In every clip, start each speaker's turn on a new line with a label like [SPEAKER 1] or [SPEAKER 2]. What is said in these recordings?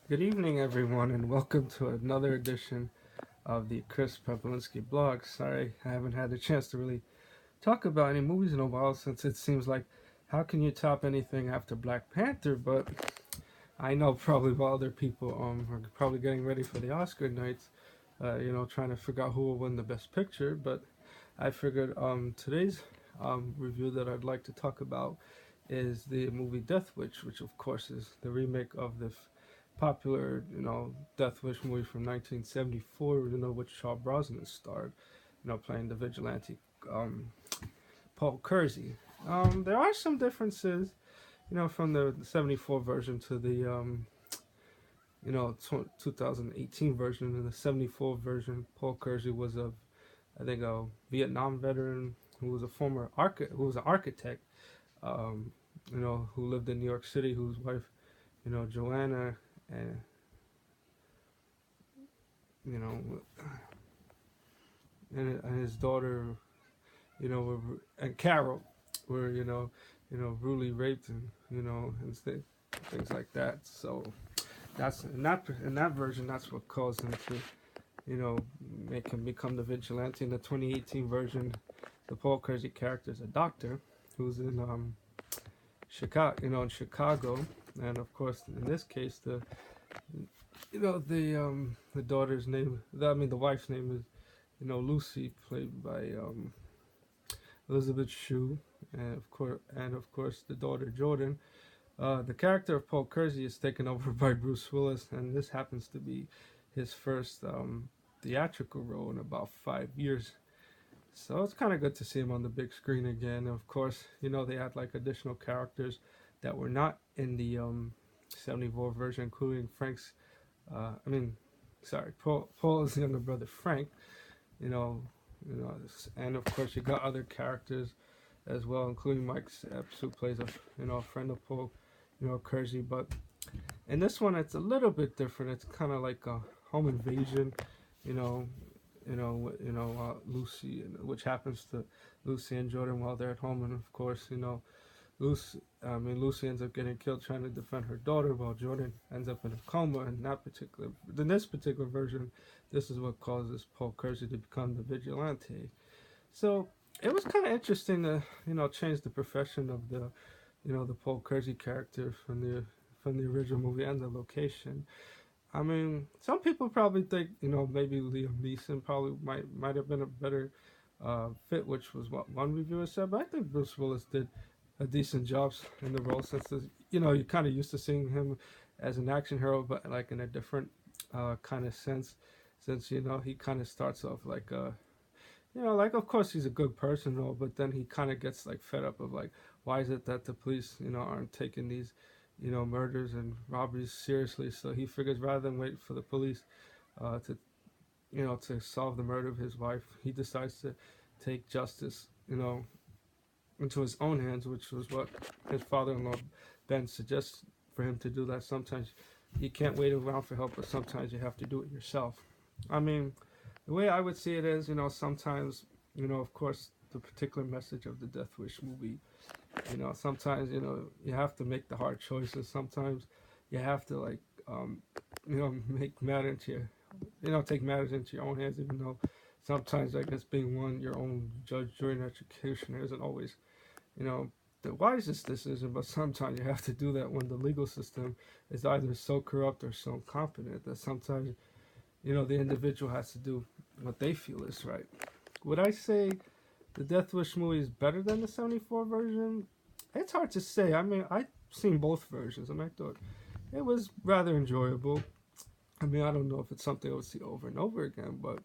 [SPEAKER 1] Good evening, everyone, and welcome to another edition of the Chris Pepelinski blog. Sorry, I haven't had a chance to really talk about any movies in a while since it seems like how can you top anything after Black Panther? But I know probably while other people are probably getting ready for the Oscar nights, trying to figure out who will win the Best Picture. But I figured today's review that I'd like to talk about is the movie Death Wish, which of course is the remake of the popular, Death Wish movie from 1974, which Charles Brosnan starred, playing the vigilante um, Paul Kersey. There are some differences, from the 74 version to the 2018 version. In the 74 version, Paul Kersey was a Vietnam veteran who was a who was an architect, who lived in New York City, whose wife, Joanna, and you know, and his daughter, and Carol, were brutally raped and things like that. So that's in that version. That's what caused him to make him become the vigilante. In the 2018 version, the Paul Kersey character is a doctor who's in Chicago, in Chicago, and of course in this case the daughter's name, the wife's name is Lucy, played by Elizabeth Shue, and of course the daughter Jordan. The character of Paul Kersey is taken over by Bruce Willis, and this happens to be his first theatrical role in about 5 years. So it's kind of good to see him on the big screen again. And of course, they had like additional characters that were not in the 74 version, including Frank's. I mean, sorry, Paul's younger brother Frank. You know, and of course you got other characters as well, including Mike Epps, who plays a friend of Paul, Kersey. But in this one, it's a little bit different. It's kind of like a home invasion, you know, Lucy, which happens to Lucy and Jordan while they're at home, and of course, Lucy ends up getting killed trying to defend her daughter, while Jordan ends up in a coma. In this particular version, this is what causes Paul Kersey to become the vigilante. So it was kind of interesting to change the profession of the Paul Kersey character from the original movie and the location. I mean, some people probably think maybe Liam Neeson probably might have been a better fit, which was what one reviewer said. But I think Bruce Willis did a decent job in the role, since you're kind of used to seeing him as an action hero, but like in a different kind of sense, since he kind of starts off like like of course he's a good person and all, but then he kind of gets like fed up of like, why is it that the police aren't taking these murders and robberies seriously? So he figures rather than wait for the police to to solve the murder of his wife, he decides to take justice into his own hands, which was what his father-in-law Ben suggests for him to do. That sometimes you can't wait around for help, but sometimes you have to do it yourself. I mean, the way I would see it is, sometimes, of course, the particular message of the Death Wish movie, sometimes, you have to make the hard choices. Sometimes you have to, like, make matter into your, take matters into your own hands, even though sometimes, I guess, being your own judge, jury, and executioner isn't always, you know, the wisest decision, but sometimes you have to do that when the legal system is either so corrupt or so incompetent that sometimes the individual has to do what they feel is right. Would I say the Death Wish movie is better than the 74 version? It's hard to say. I mean, I've seen both versions, and I thought it was rather enjoyable. I mean, I don't know if it's something I would see over and over again, but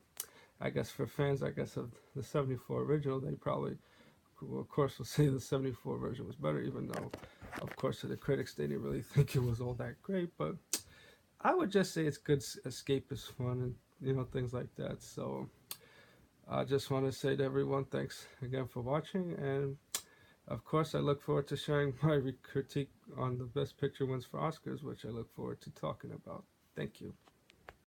[SPEAKER 1] I guess for fans, I guess, of the 74 original, they probably, well, of course, will say the 74 version was better, even though, of course, to the critics, they didn't really think it was all that great. But I would just say it's good escapist fun and things like that. So I just want to say to everyone, thanks again for watching, and of course I look forward to sharing my critique on the Best Picture wins for Oscars, which I look forward to talking about. Thank you.